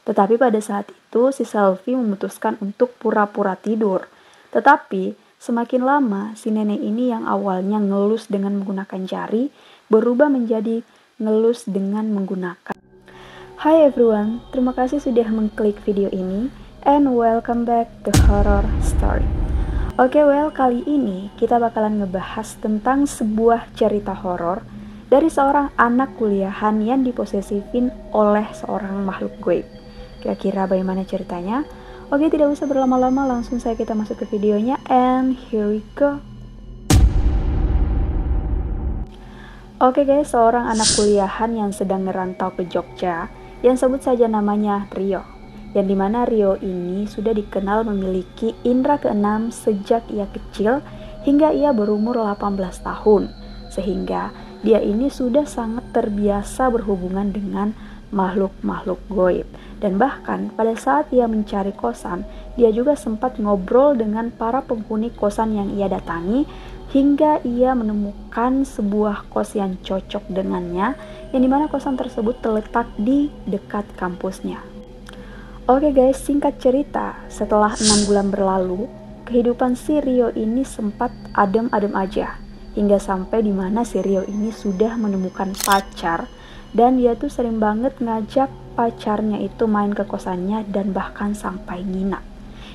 Tetapi pada saat itu si Selfie memutuskan untuk pura-pura tidur. Tetapi semakin lama si nenek ini yang awalnya ngelus dengan menggunakan jari berubah menjadi ngelus dengan menggunakan. Hi everyone, terima kasih sudah mengklik video ini and welcome back to Horror Story. Oke, kali ini kita bakalan ngebahas tentang sebuah cerita horor dari seorang anak kuliahan yang diposesifin oleh seorang makhluk gaib. Kira-kira bagaimana ceritanya? Oke, tidak usah berlama-lama, langsung saja kita masuk ke videonya and here we go. Oke guys, seorang anak kuliahan yang sedang ngerantau ke Jogja, yang sebut saja namanya Rio. Yang dimana Rio ini sudah dikenal memiliki indera keenam sejak ia kecil hingga ia berumur 18 tahun. Sehingga dia ini sudah sangat terbiasa berhubungan dengan makhluk-makhluk gaib. Dan bahkan pada saat ia mencari kosan, dia juga sempat ngobrol dengan para penghuni kosan yang ia datangi hingga ia menemukan sebuah kos yang cocok dengannya, yang dimana kosan tersebut terletak di dekat kampusnya. Oke guys, singkat cerita, setelah 6 bulan berlalu, kehidupan si Rio ini sempat adem-adem aja, hingga sampai dimana si Rio ini sudah menemukan pacar, dan dia tuh sering banget ngajak pacarnya itu main ke kosannya dan bahkan sampai nginap.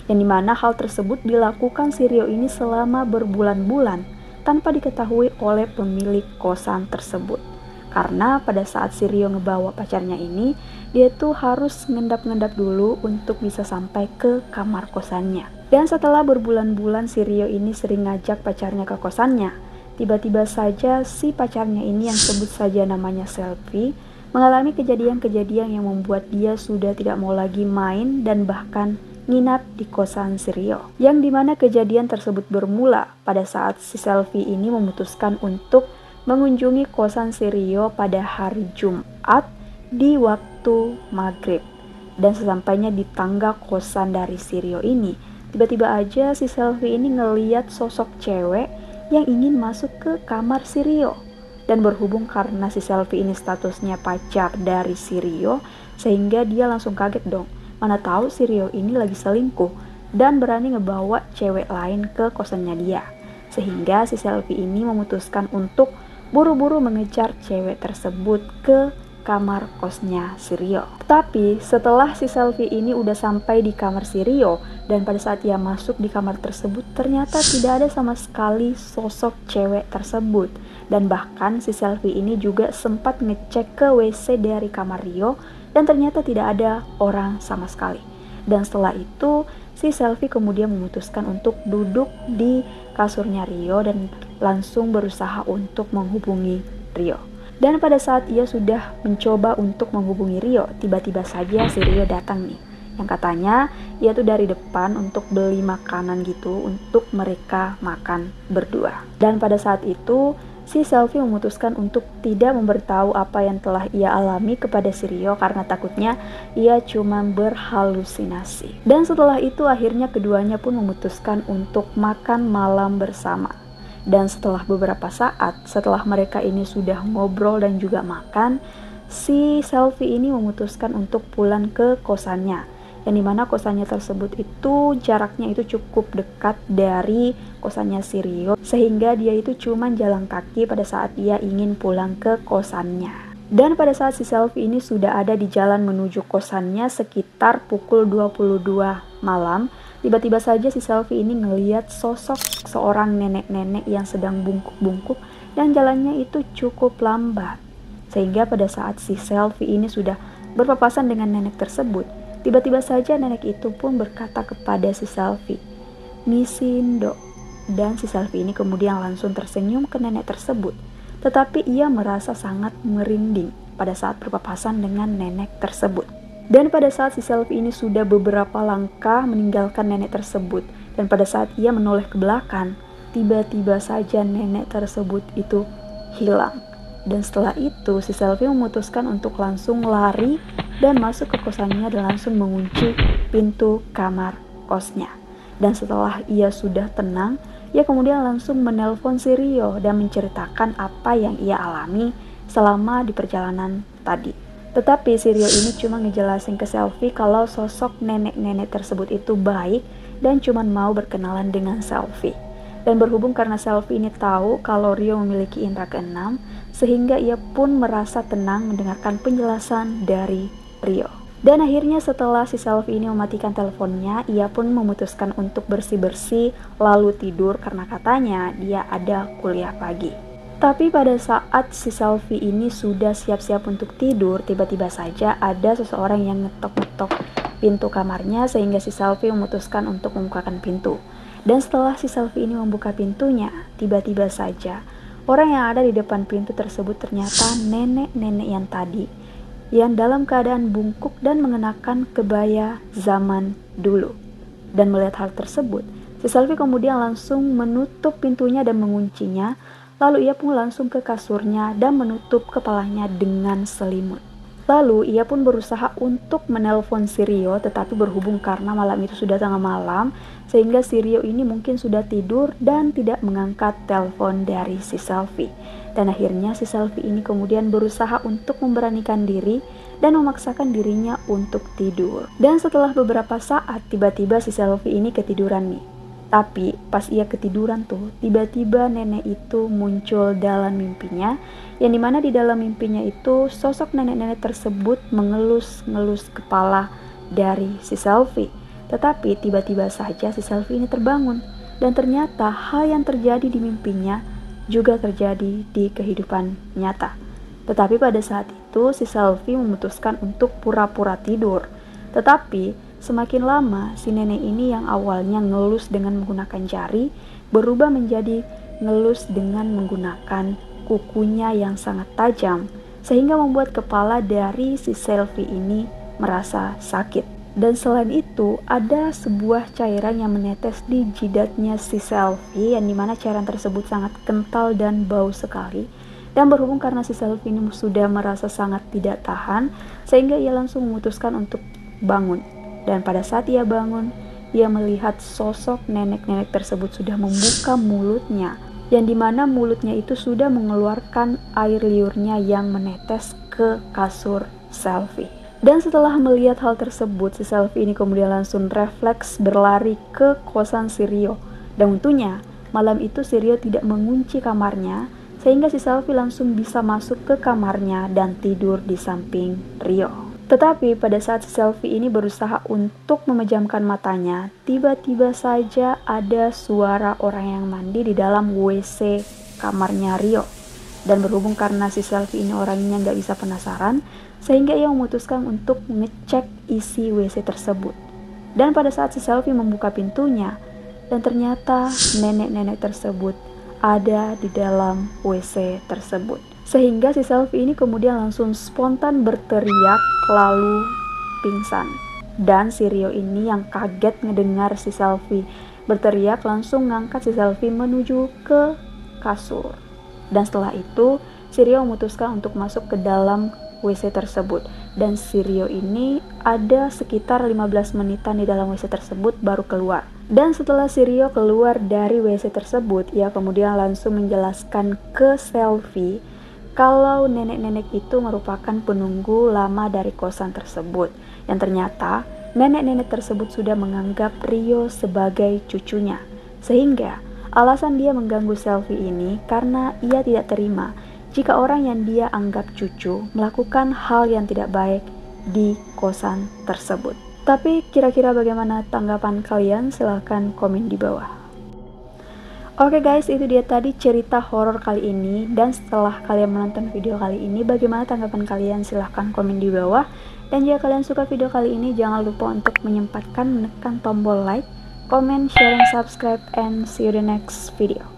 Yang dimana hal tersebut dilakukan si Rio ini selama berbulan-bulan tanpa diketahui oleh pemilik kosan tersebut. Karena pada saat si Rio ngebawa pacarnya ini, dia tuh harus ngendap-ngendap dulu untuk bisa sampai ke kamar kosannya. Dan setelah berbulan-bulan si Rio ini sering ngajak pacarnya ke kosannya, tiba-tiba saja si pacarnya ini yang sebut saja namanya Selfie mengalami kejadian-kejadian yang membuat dia sudah tidak mau lagi main dan bahkan nginap di kosan si Rio. Yang dimana kejadian tersebut bermula pada saat si Selfie ini memutuskan untuk mengunjungi kosan si Rio pada hari Jumat di waktu maghrib. Dan sesampainya di tangga kosan dari si Rio ini, tiba-tiba aja si Selfie ini ngeliat sosok cewek yang ingin masuk ke kamar si Rio. Dan berhubung karena si Selfie ini statusnya pacar dari si Rio, sehingga dia langsung kaget dong. Mana tahu si Rio ini lagi selingkuh dan berani ngebawa cewek lain ke kosannya dia. Sehingga si Selfie ini memutuskan untuk buru-buru mengejar cewek tersebut ke kamar kosnya si Rio. Tapi setelah si Selfie ini udah sampai di kamar si Rio, dan pada saat ia masuk di kamar tersebut ternyata tidak ada sama sekali sosok cewek tersebut. Dan bahkan si Selfie ini juga sempat ngecek ke WC dari kamar Rio dan ternyata tidak ada orang sama sekali. Dan setelah itu si Selfie kemudian memutuskan untuk duduk di kasurnya Rio dan langsung berusaha untuk menghubungi Rio. Dan pada saat ia sudah mencoba untuk menghubungi Rio, tiba-tiba saja si Rio datang nih, yang katanya ia tuh dari depan untuk beli makanan gitu untuk mereka makan berdua. Dan pada saat itu si Selfie memutuskan untuk tidak memberitahu apa yang telah ia alami kepada si Rio karena takutnya ia cuma berhalusinasi. Dan setelah itu akhirnya keduanya pun memutuskan untuk makan malam bersama. Dan setelah beberapa saat, setelah mereka ini sudah ngobrol dan juga makan, si Selfie ini memutuskan untuk pulang ke kosannya. Yang dimana kosannya tersebut itu jaraknya itu cukup dekat dari kosannya si Rio, sehingga dia itu cuma jalan kaki pada saat dia ingin pulang ke kosannya. Dan pada saat si Selfie ini sudah ada di jalan menuju kosannya sekitar pukul 22 malam, tiba-tiba saja si Selfie ini ngelihat sosok seorang nenek-nenek yang sedang bungkuk-bungkuk dan jalannya itu cukup lambat. Sehingga pada saat si Selfie ini sudah berpapasan dengan nenek tersebut, tiba-tiba saja nenek itu pun berkata kepada si Selfie, "Misindo." Dan si Selfie ini kemudian langsung tersenyum ke nenek tersebut. Tetapi ia merasa sangat merinding pada saat berpapasan dengan nenek tersebut. Dan pada saat si Selfie ini sudah beberapa langkah meninggalkan nenek tersebut, dan pada saat ia menoleh ke belakang, tiba-tiba saja nenek tersebut itu hilang. Dan setelah itu si Selfie memutuskan untuk langsung lari dan masuk ke kosannya dan langsung mengunci pintu kamar kosnya. Dan setelah ia sudah tenang, ia kemudian langsung menelpon si Rio dan menceritakan apa yang ia alami selama di perjalanan tadi. Tetapi si Rio ini cuma ngejelasin ke Selfie kalau sosok nenek-nenek tersebut itu baik dan cuma mau berkenalan dengan Selfie. Dan berhubung karena Selfie ini tahu kalau Rio memiliki indera keenam, sehingga ia pun merasa tenang mendengarkan penjelasan dari Rio. Dan akhirnya setelah si Selfie ini mematikan teleponnya, ia pun memutuskan untuk bersih-bersih lalu tidur karena katanya dia ada kuliah pagi. Tapi pada saat si Selfie ini sudah siap-siap untuk tidur, tiba-tiba saja ada seseorang yang ngetok-ngetok pintu kamarnya sehingga si Selfie memutuskan untuk membukakan pintu. Dan setelah si Selfie ini membuka pintunya, tiba-tiba saja orang yang ada di depan pintu tersebut ternyata nenek-nenek yang tadi, yang dalam keadaan bungkuk dan mengenakan kebaya zaman dulu. Dan melihat hal tersebut, si Selfie kemudian langsung menutup pintunya dan menguncinya. Lalu ia pun langsung ke kasurnya dan menutup kepalanya dengan selimut. Lalu ia pun berusaha untuk menelpon si Rio, tetapi berhubung karena malam itu sudah tengah malam, sehingga si Rio ini mungkin sudah tidur dan tidak mengangkat telepon dari si Selfie. Dan akhirnya si Selfie ini kemudian berusaha untuk memberanikan diri dan memaksakan dirinya untuk tidur. Dan setelah beberapa saat, tiba-tiba si Selfie ini ketiduran nih. Tapi pas ia ketiduran tuh, tiba-tiba nenek itu muncul dalam mimpinya, yang dimana di dalam mimpinya itu sosok nenek-nenek tersebut mengelus-ngelus kepala dari si Selfie. Tetapi tiba-tiba saja si Selfie ini terbangun, dan ternyata hal yang terjadi di mimpinya juga terjadi di kehidupan nyata. Tetapi pada saat itu si Selfie memutuskan untuk pura-pura tidur. Tetapi semakin lama, si nenek ini yang awalnya ngelus dengan menggunakan jari, berubah menjadi ngelus dengan menggunakan kukunya yang sangat tajam, sehingga membuat kepala dari si Selfie ini merasa sakit. Dan selain itu, ada sebuah cairan yang menetes di jidatnya si Selfie, yang dimana cairan tersebut sangat kental dan bau sekali. Dan berhubung karena si Selfie ini sudah merasa sangat tidak tahan, sehingga ia langsung memutuskan untuk bangun. Dan pada saat ia bangun, ia melihat sosok nenek-nenek tersebut sudah membuka mulutnya, yang dimana mulutnya itu sudah mengeluarkan air liurnya yang menetes ke kasur Selfie. Dan setelah melihat hal tersebut, si Selfie ini kemudian langsung refleks berlari ke kosan si Rio. Dan untungnya, malam itu si Rio tidak mengunci kamarnya, sehingga si Selfie langsung bisa masuk ke kamarnya dan tidur di samping Rio. Tetapi pada saat si Selfie ini berusaha untuk memejamkan matanya, tiba-tiba saja ada suara orang yang mandi di dalam WC kamarnya Rio. Dan berhubung karena si Selfie ini orangnya nggak bisa penasaran, sehingga ia memutuskan untuk ngecek isi WC tersebut. Dan pada saat si Selfie membuka pintunya, dan ternyata nenek-nenek tersebut ada di dalam WC tersebut. Sehingga si Selfie ini kemudian langsung spontan berteriak lalu pingsan. Dan si Rio ini yang kaget ngedengar si Selfie berteriak langsung ngangkat si Selfie menuju ke kasur. Dan setelah itu si Rio memutuskan untuk masuk ke dalam WC tersebut. Dan si Rio ini ada sekitar 15 menitan di dalam WC tersebut baru keluar. Dan setelah si Rio keluar dari WC tersebut, ia kemudian langsung menjelaskan ke Selfie kalau nenek-nenek itu merupakan penunggu lama dari kosan tersebut, yang ternyata nenek-nenek tersebut sudah menganggap Rio sebagai cucunya, sehingga alasan dia mengganggu Selfie ini karena ia tidak terima jika orang yang dia anggap cucu melakukan hal yang tidak baik di kosan tersebut. Tapi kira-kira bagaimana tanggapan kalian? Silahkan komen di bawah. Oke guys, itu dia tadi cerita horor kali ini. Dan setelah kalian menonton video kali ini, bagaimana tanggapan kalian? Silahkan komen di bawah. Dan jika kalian suka video kali ini, jangan lupa untuk menyempatkan menekan tombol like, comment, share, and subscribe. And see you the next video.